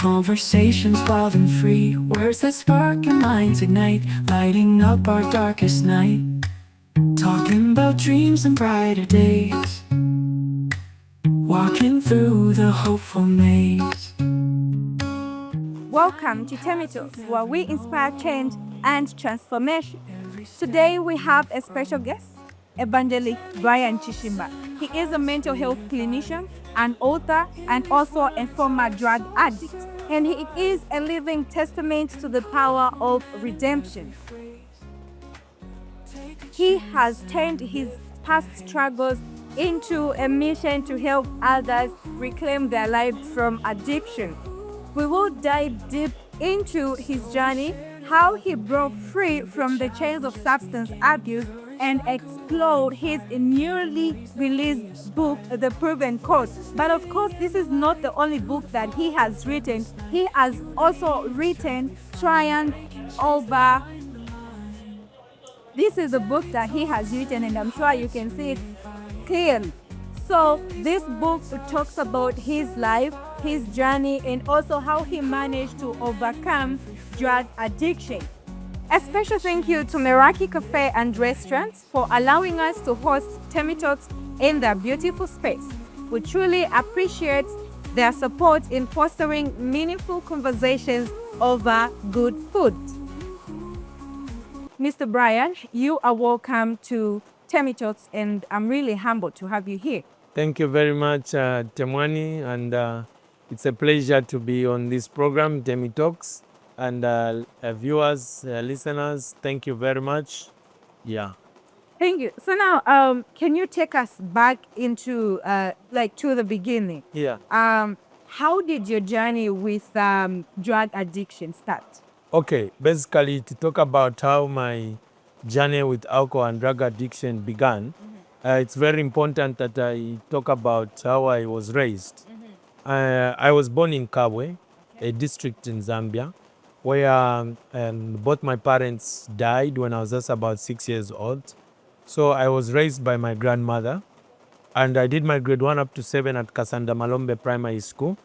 Conversations wild and free, words that spark our minds ignite, lighting up our darkest night. Talking about dreams and brighter days, walking through the hopeful maze. Welcome to Talks, where we inspire change and transformation. Today we have a special guest, Evangelist Chishimba. He is a mental health clinician, an author, and also a former drug addict. And he is a living testament to the power of redemption. He has turned his past struggles into a mission to help others reclaim their lives from addiction. We will dive deep into his journey, how he broke free from the chains of substance abuse, and explore his newly released book, The Proven Code. But of course, this is not the only book that he has written. He has also written Triumph Over. This is a book that he has written, and I'm sure you can see it clearly. So this book talks about his life, his journey, and also how he managed to overcome drug addiction. A special thank you to Meraki Cafe and Restaurants for allowing us to host Talks in their beautiful space. We truly appreciate their support in fostering meaningful conversations over good food. Mr. Brian, you are welcome to Talks, and I'm really humbled to have you here. Thank you very much, Temwani, and it's a pleasure to be on this program, Talks. And viewers, listeners, thank you very much. Yeah. Thank you. So now, can you take us back into to the beginning? Yeah. How did your journey with drug addiction start? Okay, basically to talk about how my journey with alcohol and drug addiction began, it's very important that I talk about how I was raised. I was born in Kabwe, a district in Zambia, where both my parents died when I was just about 6 years old. So I was raised by my grandmother, and I did my grade 1 up to 7 at Kasanda Malombe Primary School.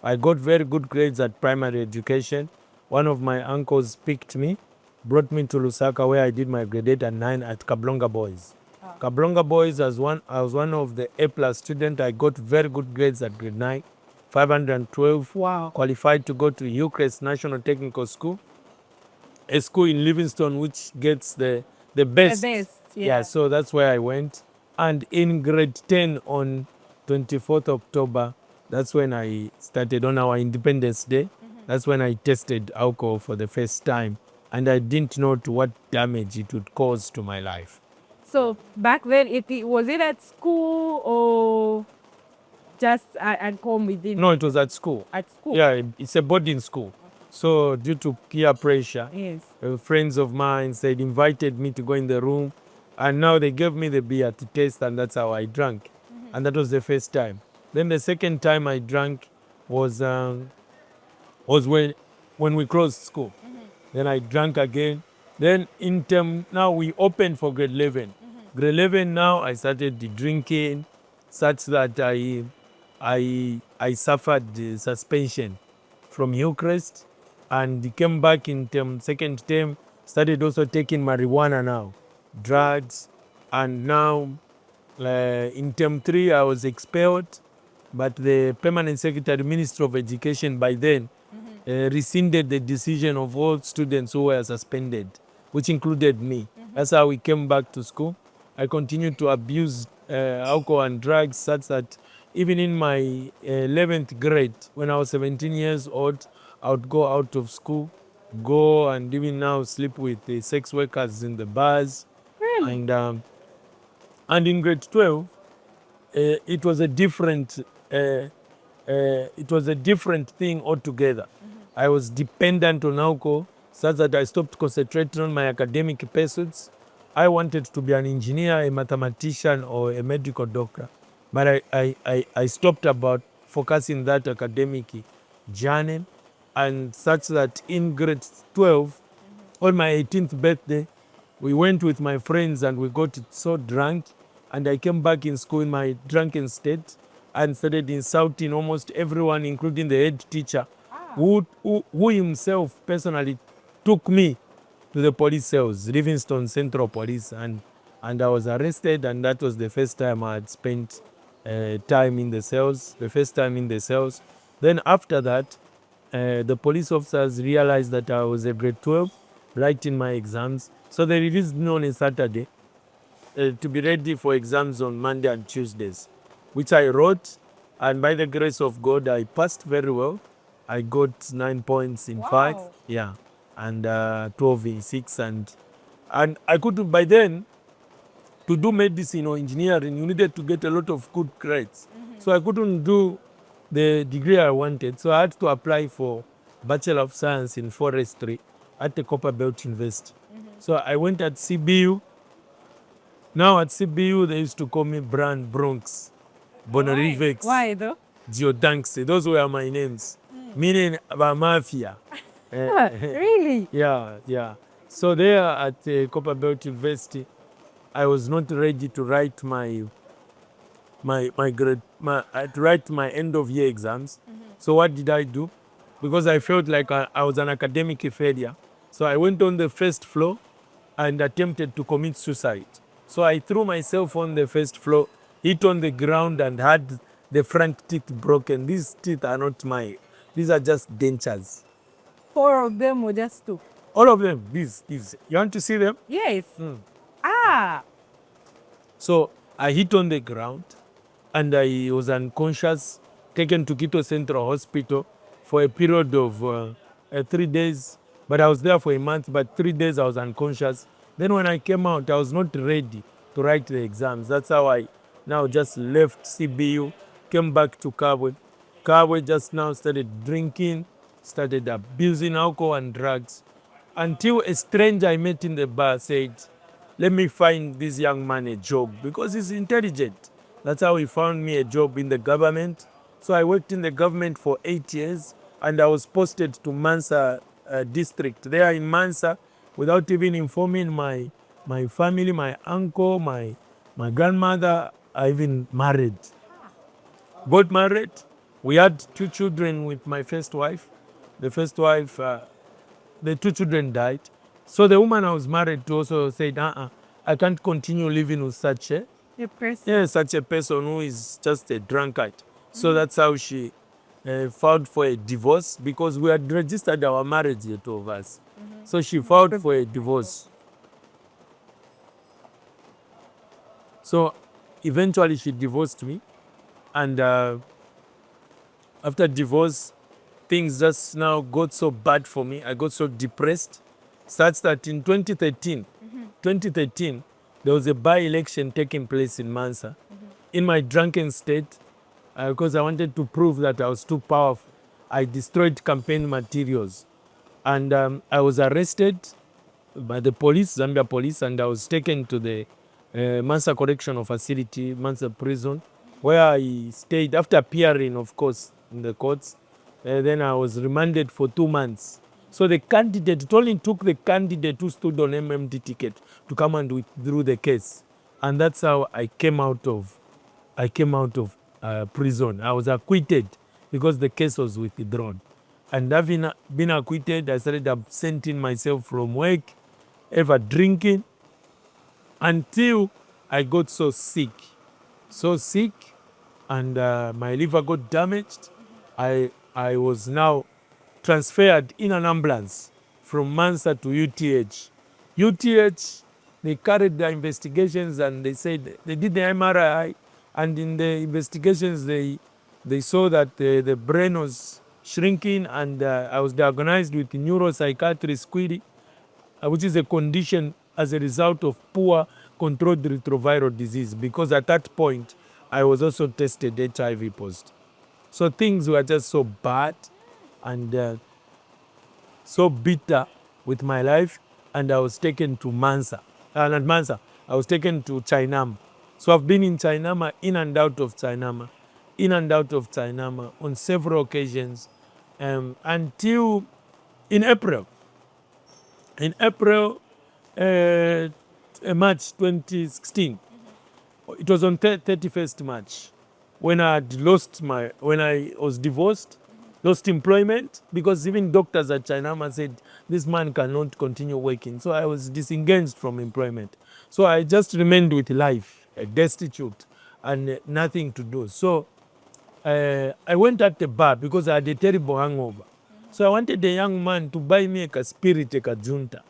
I got very good grades at primary education. One of my uncles picked me, brought me to Lusaka, where I did my grade 8 and 9 at Kablonga Boys. Kablonga Boys, I was one of the A+ students. I got very good grades at grade 9. 512. Wow. Qualified to go to Eucharist National Technical School, a school in Livingstone which gets the best. The best, yeah. So that's where I went. And in grade 10 on 24th October, that's when I started on our Independence Day. That's when I tested alcohol for the first time. And I didn't know to what damage it would cause to my life. So back then, was it at school or just at home within? No, it was at school. At school? Yeah, it's a boarding school. Okay. So due to peer pressure, yes, friends of mine said, invited me to go in the room, and now they gave me the beer to taste, and that's how I drank. And that was the first time. Then the second time I drank was when we closed school. Then I drank again. Then now we opened for grade 11. Grade 11 now I started the drinking such that I suffered the suspension from Eucharist, and came back in second term, started also taking marijuana now, drugs, and now in term 3 I was expelled, but the permanent secretary, Ministry of Education by then, rescinded the decision of all students who were suspended, which included me. That's how we came back to school. I continued to abuse alcohol and drugs such that even in my 11th grade, when I was 17 years old, I would go out of school, go and even now sleep with the sex workers in the bars. Really? And in grade 12, it was a different thing altogether. I was dependent on alcohol such that I stopped concentrating on my academic pursuits. I wanted to be an engineer, a mathematician, or a medical doctor. But I stopped about focusing that academic journey, and such that in grade 12, on my 18th birthday, we went with my friends and we got so drunk, and I came back in school in my drunken state and started insulting almost everyone, including the head teacher, who himself personally took me to the police cells, Livingston Central Police, and I was arrested, and that was the first time I had spent time in the cells, the first time in the cells. Then after that, the police officers realized that I was a grade 12, writing my exams. So they released me on a Saturday to be ready for exams on Monday and Tuesdays, which I wrote. And by the grace of God, I passed very well. I got 9 points in 5, yeah, and 12 in 6. And I could, by then, to do medicine or engineering, you needed to get a lot of good grades. So I couldn't do the degree I wanted. So I had to apply for Bachelor of Science in Forestry at the Copperbelt University. So I went at CBU. Now at CBU, they used to call me Brand Bronx, Bonarivex, Why though? Geodanks. Those were my names, meaning mafia. Really? Yeah. So there at Copperbelt University, I was not ready to write to write my end of year exams. So what did I do? Because I felt like I was an academic failure. So I went on the first floor and attempted to commit suicide. So I threw myself on the first floor, hit on the ground, and had the front teeth broken. These teeth are not mine. These are just dentures. 4 of them or just 2? All of them. These. You want to see them? Yes. Ah. So I hit on the ground and I was unconscious, taken to Quito Central Hospital for a period of 3 days. But I was there for a month, but 3 days I was unconscious. Then when I came out, I was not ready to write the exams. That's how I now just left CBU, came back to Kabwe. Kabwe just now started drinking, started abusing alcohol and drugs, until a stranger I met in the bar said, let me find this young man a job because he's intelligent. That's how he found me a job in the government. So I worked in the government for 8 years, and I was posted to Mansa district. There in Mansa, without even informing my family, my uncle, my grandmother, I even married. Got married. We had 2 children with my first wife. The first wife, the 2 children died. So the woman I was married to also said, I can't continue living with such a person who is just a drunkard. So that's how she filed for a divorce, because we had registered our marriage, the 2 of us. So she filed for a divorce. So eventually she divorced me, and after divorce, things just now got so bad for me. I got so depressed, such that in 2013, there was a by-election taking place in Mansa. In my drunken state, because I wanted to prove that I was too powerful, I destroyed campaign materials. And I was arrested by the police, Zambia police, and I was taken to the Mansa Correctional Facility, Mansa Prison, where I stayed after appearing, of course, in the courts. Then I was remanded for 2 months. So the candidate, it only took the candidate who stood on MMD ticket to come and withdraw the case. And that's how I came out of prison. I was acquitted because the case was withdrawn. And having been acquitted, I started absenting myself from work, ever drinking, until I got so sick, and my liver got damaged. I was now transferred in an ambulance from Mansa to UTH. UTH, they carried the investigations, and they said they did the MRI, and in the investigations they saw that the brain was shrinking, and I was diagnosed with neuropsychiatric squid, which is a condition as a result of poor controlled retroviral disease, because at that point I was also tested HIV positive. So things were just so bad and so bitter with my life, and I was taken to Mansa. Not Mansa, I was taken to Chainama. So I've been in Chainama, in and out of Chainama on several occasions, until in April, March 2016. It was on 31st March when I was divorced, lost employment because even doctors at Chinama said this man cannot continue working. So I was disengaged from employment. So I just remained with life, destitute, and nothing to do. So I went at the bar because I had a terrible hangover. So I wanted a young man to buy me a spirit, a junta.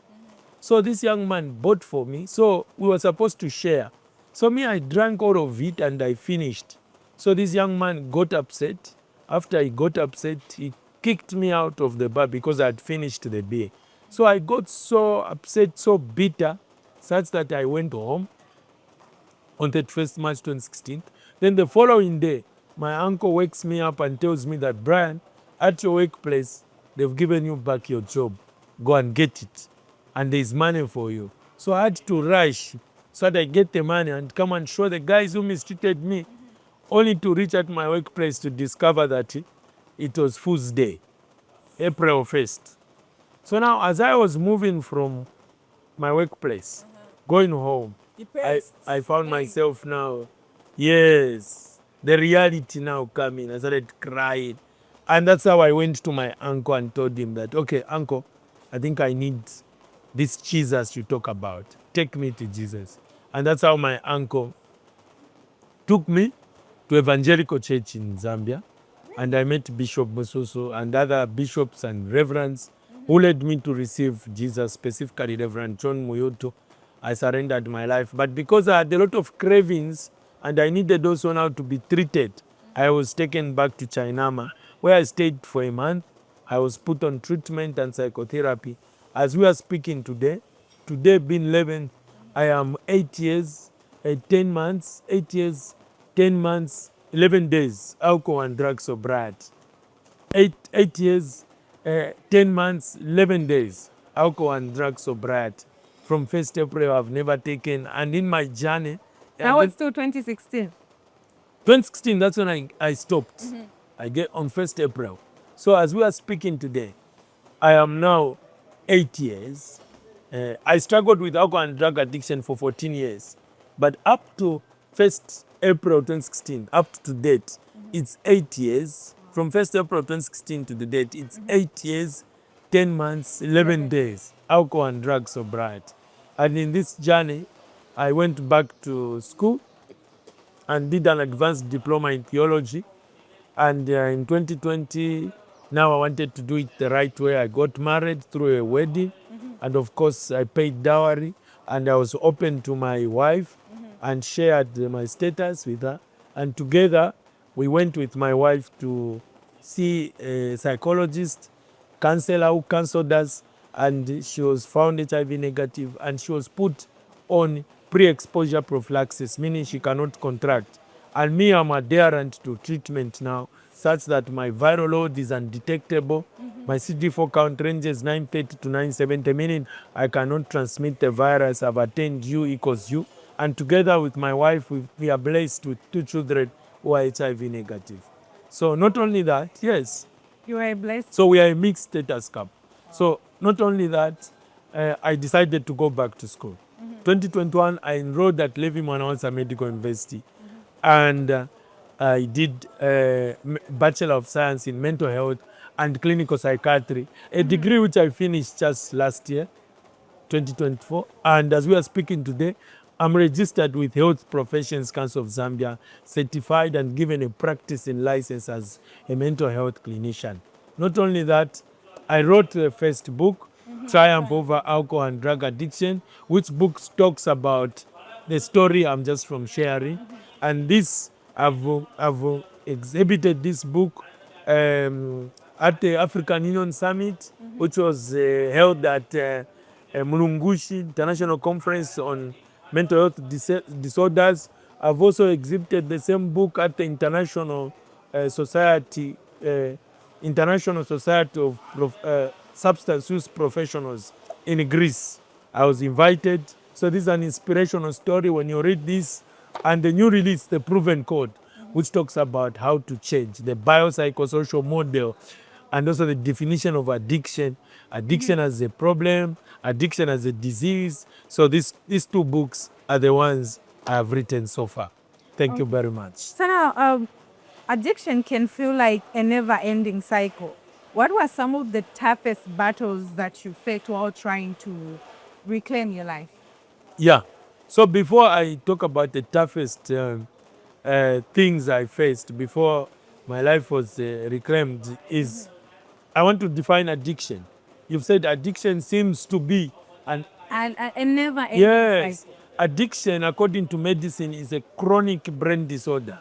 So this young man bought for me. So we were supposed to share. So me, I drank all of it and I finished. So this young man got upset. After he got upset, he kicked me out of the bar because I had finished the beer. So I got so upset, so bitter, such that I went home on 31st March 2016. Then the following day, my uncle wakes me up and tells me that, Brian, at your workplace, they've given you back your job. Go and get it. And there's money for you. So I had to rush so that I get the money and come and show the guys who mistreated me, only to reach at my workplace to discover that it was Fool's Day, April 1st. So now, as I was moving from my workplace, going home, I found myself now, yes, the reality now coming. I started crying. And that's how I went to my uncle and told him that, okay, uncle, I think I need this Jesus you talk about. Take me to Jesus. And that's how my uncle took me to Evangelical Church in Zambia. And I met Bishop Mususu and other bishops and reverends who led me to receive Jesus, specifically Reverend John Muyoto. I surrendered my life. But because I had a lot of cravings and I needed also now to be treated, I was taken back to Chinama, where I stayed for a month. I was put on treatment and psychotherapy. As we are speaking today being 11, I am 8 years, 10 months, 8 years, 10 months, 11 days, alcohol and drug sobriety. 8 years, 10 months, 11 days, alcohol and drug sobriety. From 1st April, I've never taken. And in my journey, Now it's still 2016. 2016, that's when I stopped. I get on 1st April. So as we are speaking today, I am now 8 years. I struggled with alcohol and drug addiction for 14 years. But up to 1st April 2016, up to date, it's 8 years. From 1st April 2016 to the date, it's 8 years, 10 months, 11 days, alcohol and drug sobriety. And in this journey, I went back to school and did an advanced diploma in theology. And in 2020, now I wanted to do it the right way. I got married through a wedding. And of course, I paid dowry. And I was open to my wife and shared my status with her. And together, we went with my wife to see a psychologist, counselor who counseled us. And she was found HIV negative. And she was put on pre-exposure prophylaxis, meaning she cannot contract. And me, I'm adherent to treatment now, such that my viral load is undetectable. My CD4 count ranges 930 to 970, meaning I cannot transmit the virus. I've attained U equals U. And together with my wife, we are blessed with 2 children who are HIV negative. So not only that, yes. You are blessed. So we are a mixed status cup. So not only that, I decided to go back to school. 2021, I enrolled at Levi Mwanawasa Medical University. And I did a Bachelor of Science in Mental Health and Clinical Psychiatry, a degree which I finished just last year, 2024. And as we are speaking today, I'm registered with Health Professions Council of Zambia, certified and given a practicing license as a mental health clinician. Not only that, I wrote the first book, Triumph Over Alcohol and Drug Addiction, which book talks about the story I'm just from sharing. And this, I've exhibited this book at the African Union Summit, which was held at Mulungushi International Conference on Mental Health Disorders. I've also exhibited the same book at the International Society of Substance Use Professionals in Greece. I was invited. So this is an inspirational story when you read this. And the new release, The Proven Code, which talks about how to change the biopsychosocial model and also the definition of addiction, addiction as a problem, addiction as a disease. So these 2 books are the ones I have written so far. Thank you very much. So now, addiction can feel like a never-ending cycle. What were some of the toughest battles that you faced while trying to reclaim your life? Yeah. So before I talk about the toughest things I faced before my life was reclaimed, is I want to define addiction. You've said addiction seems to be an And a never-ending yes. cycle. Addiction, according to medicine, is a chronic brain disorder.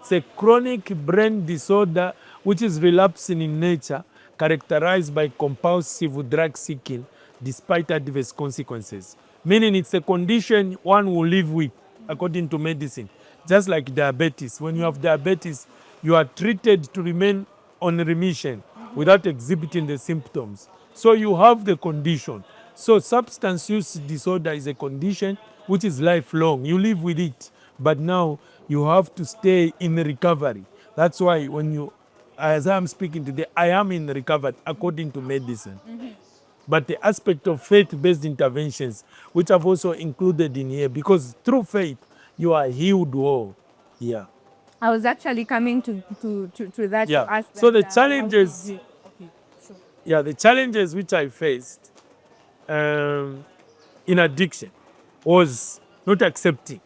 It's a chronic brain disorder which is relapsing in nature, characterized by compulsive drug seeking despite adverse consequences. Meaning it's a condition one will live with, according to medicine. Just like diabetes. When you have diabetes, you are treated to remain on remission without exhibiting the symptoms. So you have the condition. So substance use disorder is a condition which is lifelong. You live with it, but now you have to stay in recovery. That's why when you, as I'm speaking today, I am in recovery according to medicine. But the aspect of faith-based interventions, which I've also included in here, because through faith, you are healed all. Yeah. I was actually coming to that Yeah. to ask So that, the challenges, how did you- okay, sure. yeah, the challenges which I faced in addiction was not accepting.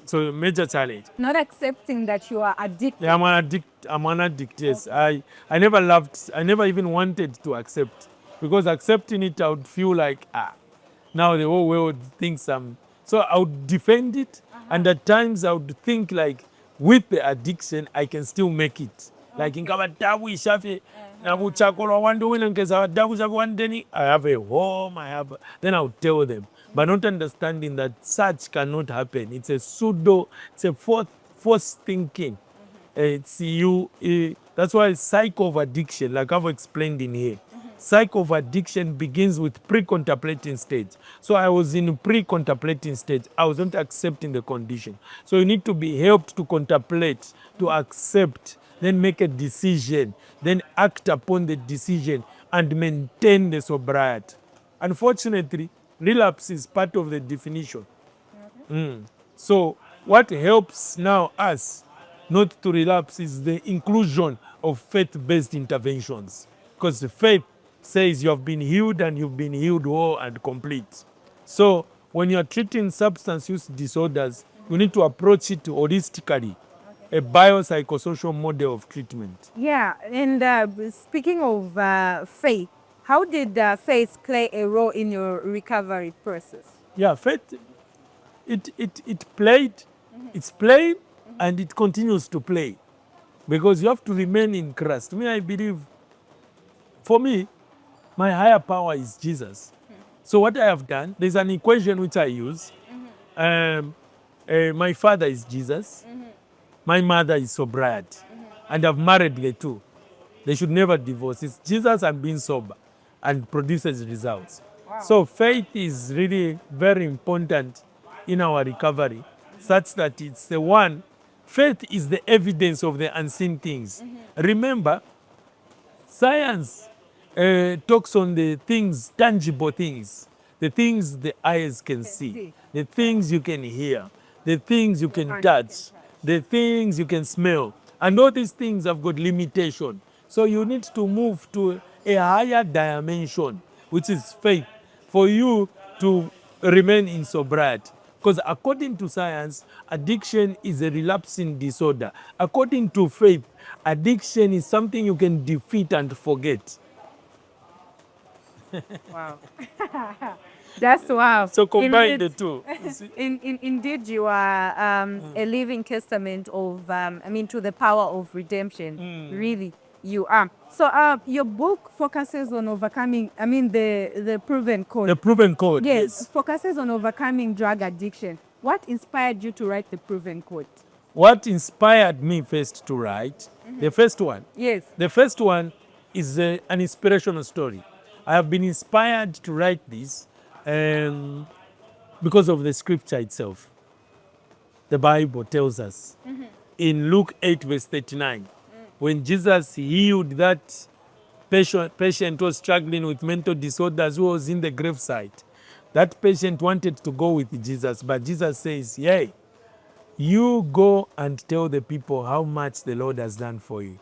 So major challenge. Not accepting that you are addicted. Yeah, I'm an addict, yes. I never loved, I never even wanted to accept. Because accepting it, I would feel like, now the whole world thinks I'm. So I would defend it, and at times I would think like, with the addiction, I can still make it. Like in Kabatabu Ishafi, Nabu Chakolo, one doing and Kesawadabu one day, I have a home, then I would tell them. But not understanding that such cannot happen. It's a pseudo, it's a forced thinking. It's you, that's why cycle of addiction, like I've explained in here. Cycle of addiction begins with pre-contemplating stage. So I was in pre-contemplating stage. I wasn't accepting the condition. So you need to be helped to contemplate, to accept, then make a decision, then act upon the decision and maintain the sobriety. Unfortunately, relapse is part of the definition. So what helps now us not to relapse is the inclusion of faith-based interventions. Because the faith says you have been healed and you've been healed whole and complete. So when you're treating substance use disorders, you need to approach it holistically, a biopsychosocial model of treatment. Yeah, and speaking of faith, how did faith play a role in your recovery process? Yeah, faith, it played, it's played, and it continues to play. Because you have to remain in Christ. Me, I believe, for me, my higher power is Jesus. So what I have done, there's an equation which I use. My father is Jesus. My mother is sobriety. And I've married the two. They should never divorce. It's Jesus and being sober and produces results. So faith is really very important in our recovery, such that it's the one, faith is the evidence of the unseen things. Remember, science talks on the things, tangible things, the things the eyes can see, the things you can hear, the things you can touch, the things you can smell. And all these things have got limitation. So you need to move to a higher dimension, which is faith, for you to remain in sobriety. Because according to science, addiction is a relapsing disorder. According to faith, addiction is something you can defeat and forget. Wow. That's wow. So combine Indeed- the two. Indeed, you are a living testament of, to the power of redemption. Really, you are. So your book focuses on overcoming, the proven code. The proven code. Yes, focuses on overcoming drug addiction. What inspired you to write the proven code? What inspired me first to write, the first one, Yes. the first one is an inspirational story. I have been inspired to write this because of the scripture itself. The Bible tells us in Luke 8 verse 39, when Jesus healed that patient who was struggling with mental disorders who was in the graveside, that patient wanted to go with Jesus, but Jesus says, "Yay, You go and tell the people how much the Lord has done for you.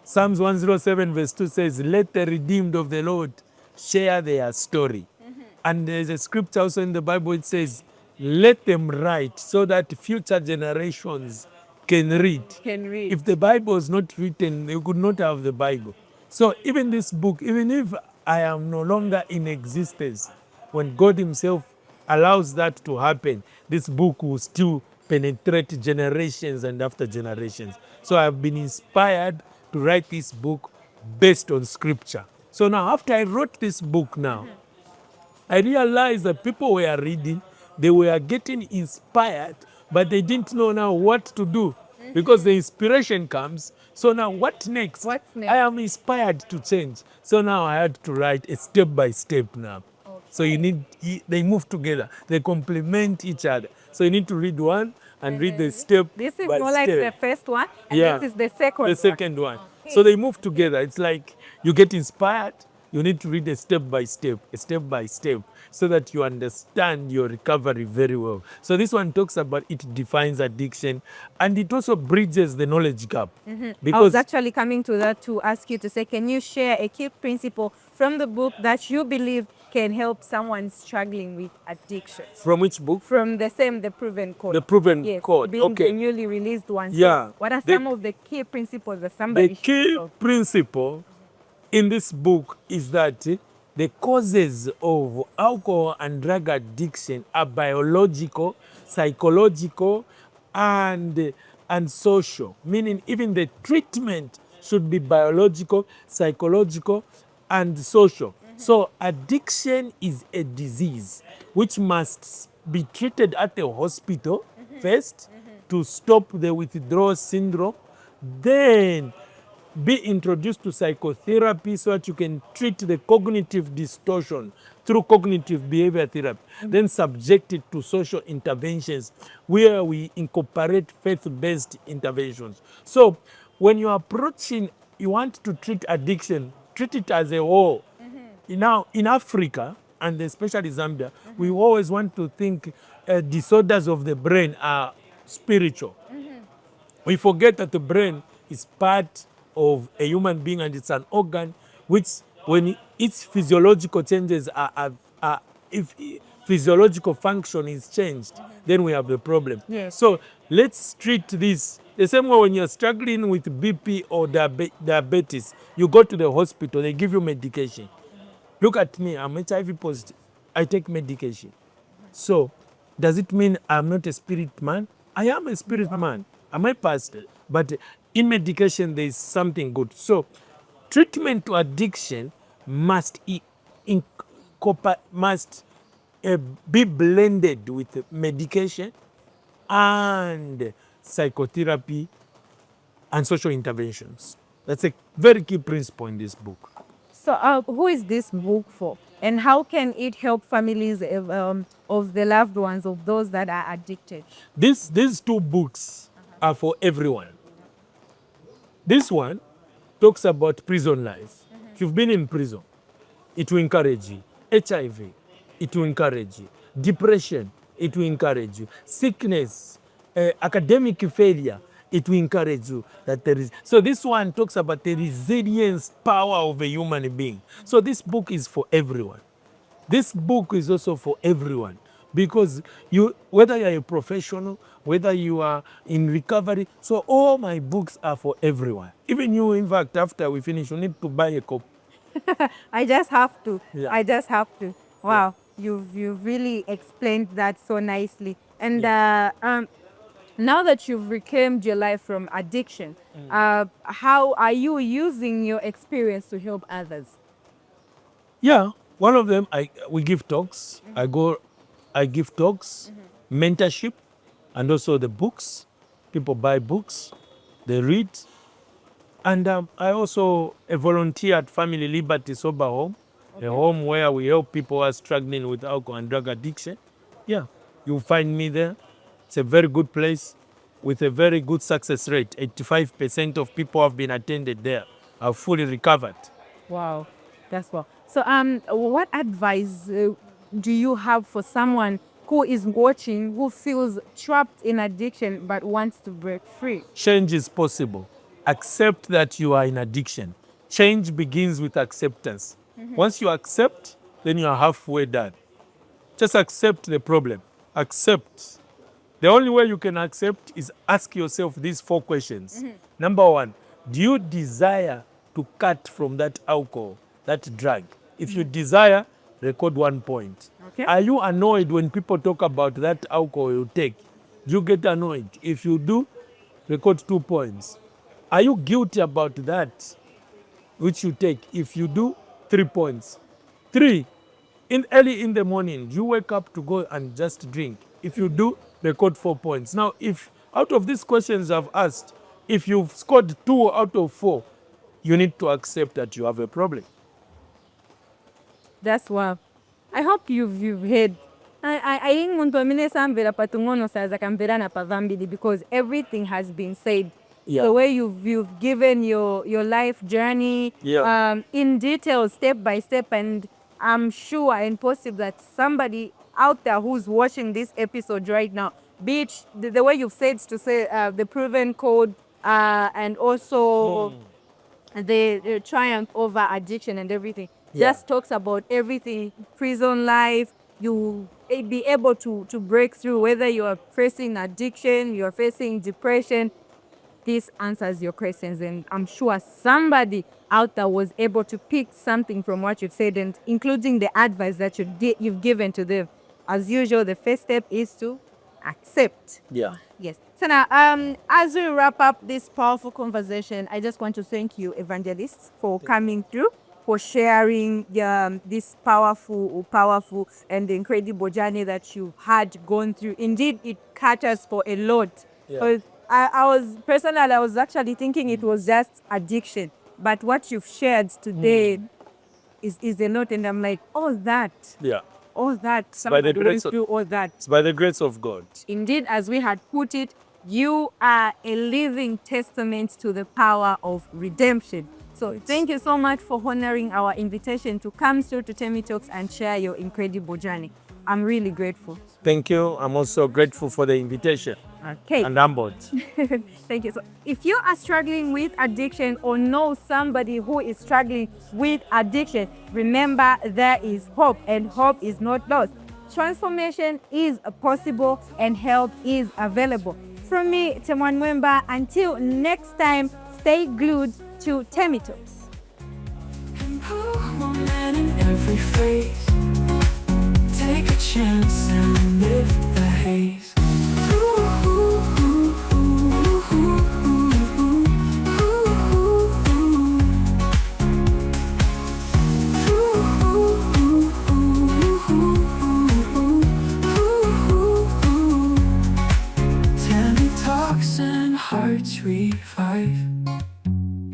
Psalms 107 verse 2 says, let the redeemed of the Lord share their story. And there's a scripture also in the Bible, it says, let them write so that future generations can read. Can read. If the Bible is not written, you could not have the Bible. So even this book, even if I am no longer in existence, when God himself allows that to happen, this book will still penetrate generations and after generations. So I've been inspired to write this book based on scripture. So now after I wrote this book now, I realized that people were reading, they were getting inspired, but they didn't know now what to do because the inspiration comes. So now what next? What's next? I am inspired to change. So now I had to write a step by step now. So you need, they move together, they complement each other. So you need to read one and read the step This is by more like step. the first one, and Yeah. this is the second The second one. So they move together. It's like you get inspired, you need to read a step by step, so that you understand your recovery very well. So this one talks about, it defines addiction, and it also bridges the knowledge gap. I Because was actually coming to that to ask you to say, can you share a key principle from the book that you believe can help someone struggling with addiction? from which book? From the same, The Proven Code. The Proven Yes, Code. being Okay. the newly released one. So Yeah. what are The- some of the key principles that somebody The should key know? principle in this book is that the causes of alcohol and drug addiction are biological, psychological, and social. Meaning even the treatment should be biological, psychological, and social. So addiction is a disease which must be treated at the hospital first to stop the withdrawal syndrome, then be introduced to psychotherapy so that you can treat the cognitive distortion through cognitive behavior therapy, then subject it to social interventions where we incorporate faith-based interventions. So when you're approaching, you want to treat addiction, treat it as a whole. Now, in Africa, and especially Zambia, we always want to think disorders of the brain are spiritual. We forget that the brain is part of a human being and it's an organ which, when its physiological changes if physiological function is changed, then we have the problem. Yes. So let's treat this the same way. When you're struggling with BP or diabetes, you go to the hospital, they give you medication. Look at me, I'm HIV positive. I take medication. So, does it mean I'm not a spirit man? I am a spirit man. I'm a pastor. But in medication, there is something good. So, treatment to addiction must must be blended with medication and psychotherapy and social interventions. That's a very key principle in this book. So who is this book for? And how can it help families of the loved ones of those that are addicted? These two books are for everyone. This one talks about prison life. If you've been in prison, it will encourage you. HIV, it will encourage you. Depression, it will encourage you. Sickness, academic failure, it will encourage you that there is. So this one talks about the resilience power of a human being. So this book is for everyone. This book is also for everyone, because you, whether you're a professional, whether you are in recovery, so all my books are for everyone. Even you, in fact, after we finish, you need to buy a copy. I just have to. Yeah. I just have to. Wow, you've really explained that so nicely. And now that you've reclaimed your life from addiction, how are you using your experience to help others? Yeah, one of them, we give talks. I give talks, mentorship, and also the books. People buy books, they read. And I also volunteer at Family Liberty Sober Home, a home where we help people who are struggling with alcohol and drug addiction. Yeah, you'll find me there. It's a very good place with a very good success rate. 85% of people have been attended there are fully recovered. Wow, that's well. So what advice do you have for someone who is watching, who feels trapped in addiction but wants to break free? Change is possible. Accept that you are in addiction. Change begins with acceptance. Once you accept, then you are halfway done. Just accept the problem. Accept. The only way you can accept is ask yourself these 4 questions. Number 1, do you desire to cut from that alcohol, that drug? If you desire, record 1 point. Okay. Are you annoyed when people talk about that alcohol you take? Do you get annoyed? If you do, record 2 points. Are you guilty about that which you take? If you do, 3 points. 3, early in the morning, you wake up to go and just drink. If you do, record 4 points. Now, if out of these questions I've asked, if you've scored 2 out of 4, you need to accept that you have a problem. That's wow. I hope you've heard. I didn't want to mine patungono saza kambera na pavambili because everything has been said. Yeah. The way you've given your life journey in detail, step by step, and I'm sure and positive that somebody out there who's watching this episode right now, be it the way you've said to say the proven code and also the triumph over addiction and everything. Just talks about everything, prison life, you be able to break through, whether you are facing addiction, you're facing depression. This answers your questions, and I'm sure somebody out there was able to pick something from what you've said, and including the advice that you've given to them. As usual, the first step is to accept. Yeah. Yes. So now, as we wrap up this powerful conversation, I just want to thank you, Evangelist, for coming through, for sharing this powerful and incredible journey that you had gone through. Indeed, it caters for a lot. Because I was actually thinking it was just addiction, but what you've shared today is a lot, and I'm like, all that. Yeah. All that, By the somebody went grace of- through all that. It's by the grace of God. Indeed, as we had put it, you are a living testament to the power of redemption. So thank you so much for honoring our invitation to come through to Temi Talks and share your incredible journey. I'm really grateful. Thank you. I'm also grateful for the invitation Okay. and humbled. Thank you. So if you are struggling with addiction or know somebody who is struggling with addiction, remember there is hope, and hope is not lost. Transformation is possible and help is available. From me, Temwan Mwemba, until next time, stay glued to Temi Talks. Empowerment in every phase. Take a chance and lift the haze. Temi talks and hearts revive.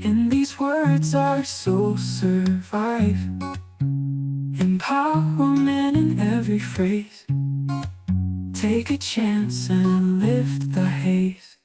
In these words our souls survive. Empowerment in every phrase. Take a chance and lift the haze.